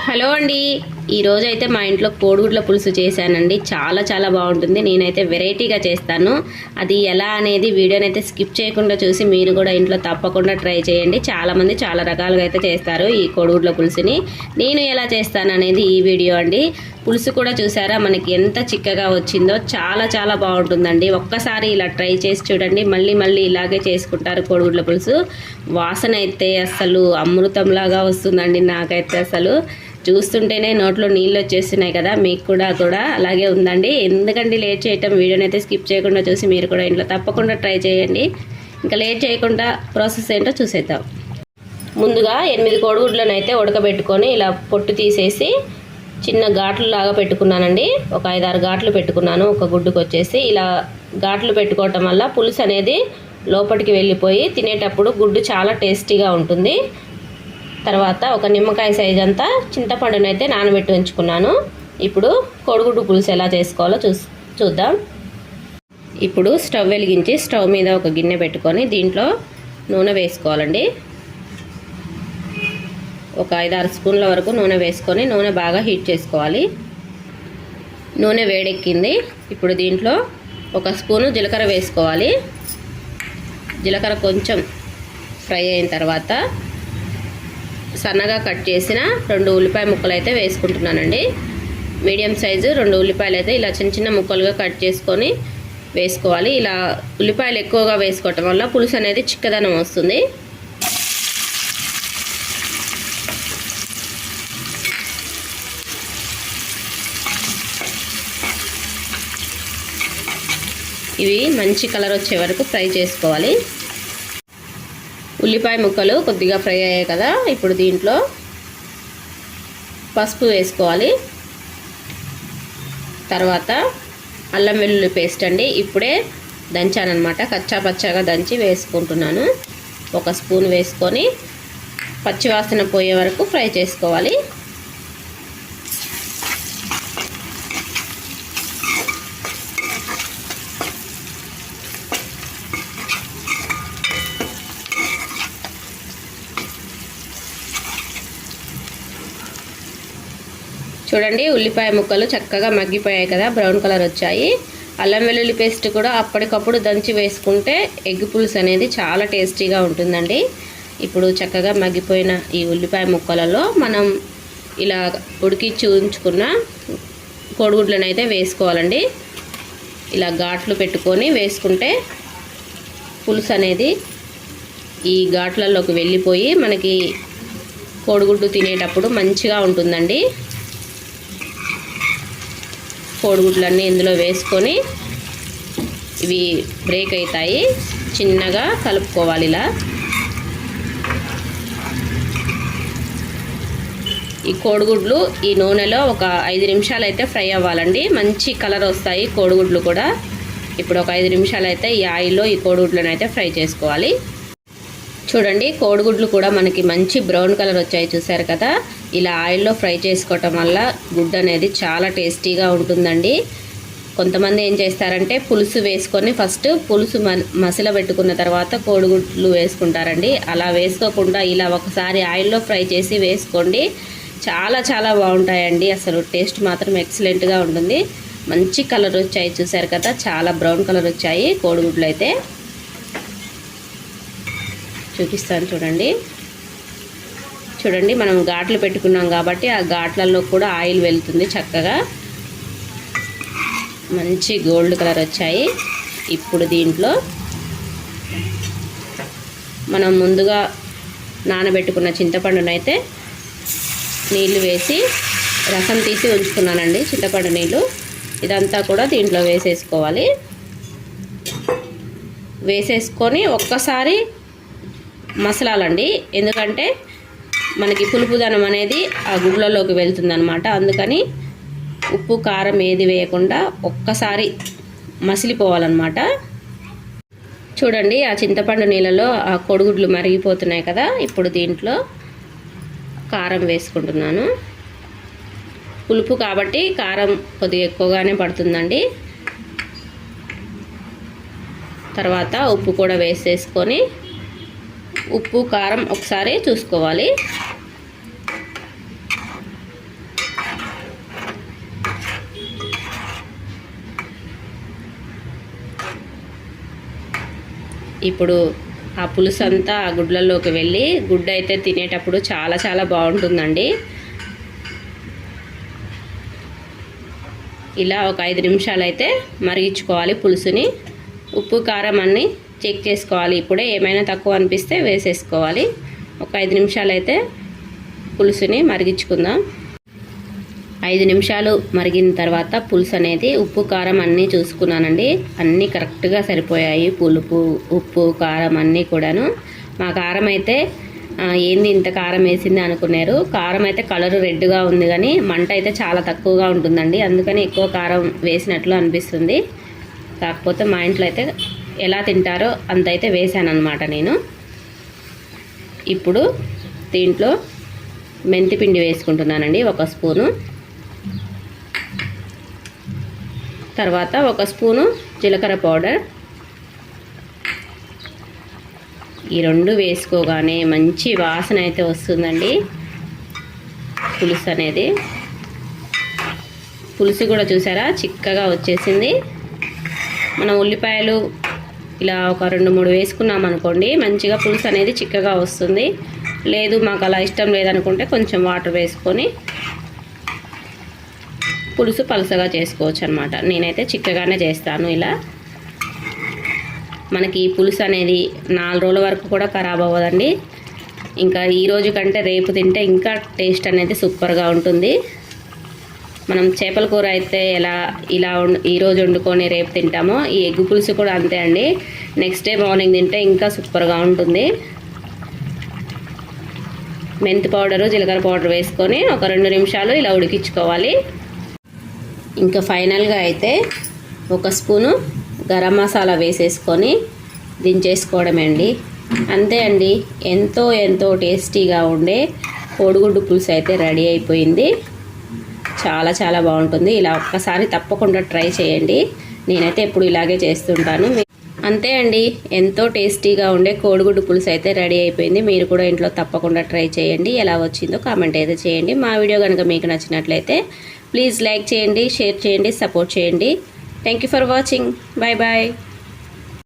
Hello అండి, ఈరోజు అయితే మా ఇంట్లో కోడిగుడ్ల పులుసు చేశానండి. చాలా బాగుంటుంది. నేనైతే వెరైటీగా చేస్తాను. అది ఎలా అనేది వీడియోనైతే స్కిప్ చేయకుండా చూసి మీరు కూడా ఇంట్లో తప్పకుండా ట్రై చేయండి. చాలామంది చాలా రకాలుగా అయితే చేస్తారు ఈ కోడిగుడ్ల పులుసుని. నేను ఎలా చేస్తాను అనేది ఈ వీడియో అండి. పులుసు కూడా చూసారా మనకి ఎంత చిక్కగా వచ్చిందో. చాలా బాగుంటుందండి. ఒక్కసారి ఇలా ట్రై చేసి చూడండి. మళ్ళీ ఇలాగే చేసుకుంటారు కోడిగుడ్ల పులుసు. వాసన అయితే అసలు అమృతంలాగా వస్తుందండి. నాకైతే అసలు చూస్తుంటేనే నోట్లో నీళ్ళు వచ్చేస్తున్నాయి కదా. మీకు కూడా అలాగే ఉందండి. ఎందుకంటే లేట్ చేయటం, వీడియోని అయితే స్కిప్ చేయకుండా చూసి మీరు కూడా ఇంట్లో తప్పకుండా ట్రై చేయండి. ఇంకా లేట్ చేయకుండా ప్రాసెస్ ఏంటో చూసేద్దాం. ముందుగా 8 కోడిగుడ్లను అయితే ఉడకబెట్టుకొని ఇలా పొట్టు తీసేసి చిన్న ఘాట్లు లాగా పెట్టుకున్నానండి. ఒక 5-6 ఘాట్లు పెట్టుకున్నాను ఒక గుడ్డుకు వచ్చేసి. ఇలా ఘాట్లు పెట్టుకోవటం వల్ల పులుసు అనేది లోపలికి వెళ్ళిపోయి తినేటప్పుడు గుడ్డు చాలా టేస్టీగా ఉంటుంది. తర్వాత ఒక నిమ్మకాయ సైజ్ అంతా చింతపండునైతే నానబెట్టి ఉంచుకున్నాను. ఇప్పుడు కోడిగుడ్డు పులుసు ఎలా చేసుకోవాలో చూద్దాం. ఇప్పుడు స్టవ్ వెలిగించి స్టవ్ మీద ఒక గిన్నె పెట్టుకొని దీంట్లో నూనె వేసుకోవాలండి. ఒక 5-6 స్పూన్ల వరకు నూనె వేసుకొని నూనె బాగా హీట్ చేసుకోవాలి. నూనె వేడెక్కింది. ఇప్పుడు దీంట్లో ఒక స్పూను జీలకర్ర వేసుకోవాలి. జీలకర్ర కొంచెం ఫ్రై అయిన తర్వాత సన్నగా కట్ చేసిన 2 ఉల్లిపాయ ముక్కలు అయితే వేసుకుంటున్నానండి. మీడియం సైజు 2 ఉల్లిపాయలు అయితే ఇలా చిన్న ముక్కలుగా కట్ చేసుకొని వేసుకోవాలి. ఇలా ఉల్లిపాయలు ఎక్కువగా వేసుకోవటం వల్ల పులుసు అనేది చిక్కదనం వస్తుంది. ఇవి మంచి కలర్ వచ్చే వరకు ఫ్రై చేసుకోవాలి. ఉల్లిపాయ ముక్కలు కొద్దిగా ఫ్రై అయ్యాయి కదా. ఇప్పుడు దీంట్లో పసుపు వేసుకోవాలి. తర్వాత అల్లం వెల్లుల్లి పేస్ట్ అండి. ఇప్పుడే దంచానమాట. కచ్చా పచ్చాగా దంచి వేసుకుంటున్నాను. 1 స్పూన్ వేసుకొని పచ్చివాసన పోయే వరకు ఫ్రై చేసుకోవాలి. చూడండి ఉల్లిపాయ ముక్కలు చక్కగా మగ్గిపోయాయి కదా, బ్రౌన్ కలర్ వచ్చాయి. అల్లం వెల్లుల్లి పేస్ట్ కూడా అప్పటికప్పుడు దంచి వేసుకుంటే ఎగ్ పులుసు అనేది చాలా టేస్టీగా ఉంటుందండి. ఇప్పుడు చక్కగా మగ్గిపోయిన ఈ ఉల్లిపాయ ముక్కలలో మనం ఇలా ఉడికించి ఉంచుకున్న కోడిగుడ్లను అయితే వేసుకోవాలండి. ఇలా ఘాట్లు పెట్టుకొని వేసుకుంటే పులుసు అనేది ఈ ఘాట్లలోకి వెళ్ళిపోయి మనకి కోడిగుడ్డు తినేటప్పుడు మంచిగా ఉంటుందండి. కోడిగుడ్లన్నీ ఇందులో వేసుకొని ఇవి బ్రేక్ అవుతాయి. చిన్నగా కలుపుకోవాలి. ఇలా ఈ కోడిగుడ్లు ఈ నూనెలో ఒక 5 నిమిషాలు అయితే ఫ్రై అవ్వాలండి. మంచి కలర్ వస్తాయి కోడిగుడ్లు కూడా. ఇప్పుడు ఒక 5 నిమిషాలు అయితే ఈ ఆయిల్లో ఈ కోడిగుడ్లను అయితే ఫ్రై చేసుకోవాలి. చూడండి కోడిగుడ్లు కూడా మనకి మంచి బ్రౌన్ కలర్ వచ్చాయి చూసారు కదా. ఇలా ఆయిల్లో ఫ్రై చేసుకోవటం వల్ల గుడ్డు అనేది చాలా టేస్టీగా ఉంటుందండి. కొంతమంది ఏం చేస్తారంటే పులుసు వేసుకొని ఫస్ట్ పులుసు మసల పెట్టుకున్న తర్వాత కోడిగుడ్లు వేసుకుంటారండి. అలా వేసుకోకుండా ఇలా ఒకసారి ఆయిల్లో ఫ్రై చేసి వేసుకోండి. చాలా బాగుంటాయండి. అసలు టేస్ట్ మాత్రం ఎక్సలెంట్గా ఉంటుంది. మంచి కలర్ వచ్చాయి చూసారు కదా. చాలా బ్రౌన్ కలర్ వచ్చాయి కోడిగుడ్లు అయితే. చూపిస్తాను చూడండి మనం ఘాట్లు పెట్టుకున్నాం కాబట్టి ఆ ఘాట్లలో కూడా ఆయిల్ వెళ్తుంది చక్కగా. మంచి గోల్డ్ కలర్ వచ్చాయి. ఇప్పుడు దీంట్లో మనం ముందుగా నానబెట్టుకున్న చింతపండునైతే నీళ్లు వేసి రసం తీసి ఉంచుకున్నానండి. చింతపండు నీళ్ళు ఇదంతా కూడా దీంట్లో వేసేసుకోవాలి. వేసేసుకొని ఒక్కసారి మసలాలండి. ఎందుకంటే మనకి పులుపుదనం అనేది ఆ గుడ్లలోకి వెళ్తుందనమాట. అందుకని ఉప్పు కారం ఏది వేయకుండా ఒక్కసారి మసిలిపోవాలన్నమాట. చూడండి ఆ చింతపండు నీళ్ళలో ఆ కోడిగుడ్లు మరిగిపోతున్నాయి కదా. ఇప్పుడు దీంట్లో కారం వేసుకుంటున్నాను. పులుపు కాబట్టి కారం కొద్దిగా ఎక్కువగానే పడుతుందండి. తర్వాత ఉప్పు కూడా వేసేసుకొని ఉప్పు కారం ఒకసారి చూసుకోవాలి. ఇప్పుడు ఆ పులుసు అంతా ఆ గుడ్లలోకి వెళ్ళి గుడ్డు అయితే తినేటప్పుడు చాలా చాలా బాగుంటుందండి. ఇలా ఒక 5 నిమిషాలు అయితే మరిగించుకోవాలి పులుసుని. ఉప్పు కారం అన్నీ చెక్ చేసుకోవాలి. ఇప్పుడే ఏమైనా తక్కువ అనిపిస్తే వేసేసుకోవాలి. ఒక 5 నిమిషాలు అయితే పులుసుని మరిగించుకుందాం. 5 నిమిషాలు మరిగిన తర్వాత పులుసు అనేది ఉప్పు కారం అన్నీ చూసుకున్నానండి. అన్నీ కరెక్ట్గా సరిపోయాయి. పులుపు, ఉప్పు, కారం అన్నీ కూడాను. మా కారం అయితే ఏంది ఇంత కారం వేసింది అనుకున్నారు. కారం అయితే కలరు రెడ్గా ఉంది, కానీ మంట అయితే చాలా తక్కువగా ఉంటుందండి. అందుకని ఎక్కువ కారం వేసినట్లు అనిపిస్తుంది. కాకపోతే మా ఇంట్లో అయితే ఎలా తింటారో అంత అయితే వేసాను అనమాట నేను. ఇప్పుడు దీంట్లో మెంతిపిండి వేసుకుంటున్నానండి 1 స్పూను. తర్వాత 1 స్పూను జీలకర్ర పౌడర్. ఈ 2 వేసుకోగానే మంచి వాసన అయితే వస్తుందండి పులుసు అనేది. పులుసు కూడా చూసారా చిక్కగా వచ్చేసింది. మనం ఉల్లిపాయలు ఇలా ఒక 2-3 వేసుకున్నాం అనుకోండి, మంచిగా పులుసు అనేది చిక్కగా వస్తుంది. లేదు మాకు అలా ఇష్టం లేదనుకుంటే కొంచెం వాటర్ వేసుకొని పులుసు పలసగా చేసుకోవచ్చు అనమాట. నేనైతే చిక్కగానే చేస్తాను ఇలా. మనకి ఈ పులుసు అనేది 4 రోజుల వరకు కూడా ఖరాబ్ అవ్వదండి. ఇంకా ఈ రోజు కంటే రేపు తింటే ఇంకా టేస్ట్ అనేది సూపర్గా ఉంటుంది. మనం చేపల కూర అయితే ఇలా ఈరోజు వండుకొని రేపు తింటామో, ఈ ఎగ్ పులుసు కూడా అంతే అండి. నెక్స్ట్ డే మార్నింగ్ తింటే ఇంకా సూపర్గా ఉంటుంది. మెంతి పౌడరు, జీలకర్ర పౌడర్ వేసుకొని ఒక 2 నిమిషాలు ఇలా ఉడికించుకోవాలి. ఇంకా ఫైనల్గా అయితే 1 స్పూను గరం మసాలా వేసేసుకొని దించేసుకోవడమే అండి. అంతే అండి, ఎంతో ఎంతో టేస్టీగా ఉండే కోడిగుడ్డు పులుసు అయితే రెడీ అయిపోయింది. చాలా చాలా బాగుంటుంది. ఇలా ఒక్కసారి తప్పకుండా ట్రై చేయండి. నేనైతే ఎప్పుడు ఇలాగే చేస్తుంటాను. అంతే అండి, ఎంతో టేస్టీగా ఉండే కోడిగుడ్డు పులుసు అయితే రెడీ అయిపోయింది. మీరు కూడా ఇంట్లో తప్పకుండా ట్రై చేయండి. ఎలా వచ్చిందో కామెంట్ అయితే చేయండి. మా వీడియో కనుక మీకు నచ్చినట్లయితే ప్లీజ్ లైక్ చేయండి, షేర్ చేయండి, సపోర్ట్ చేయండి. Thank you for watching. Bye bye.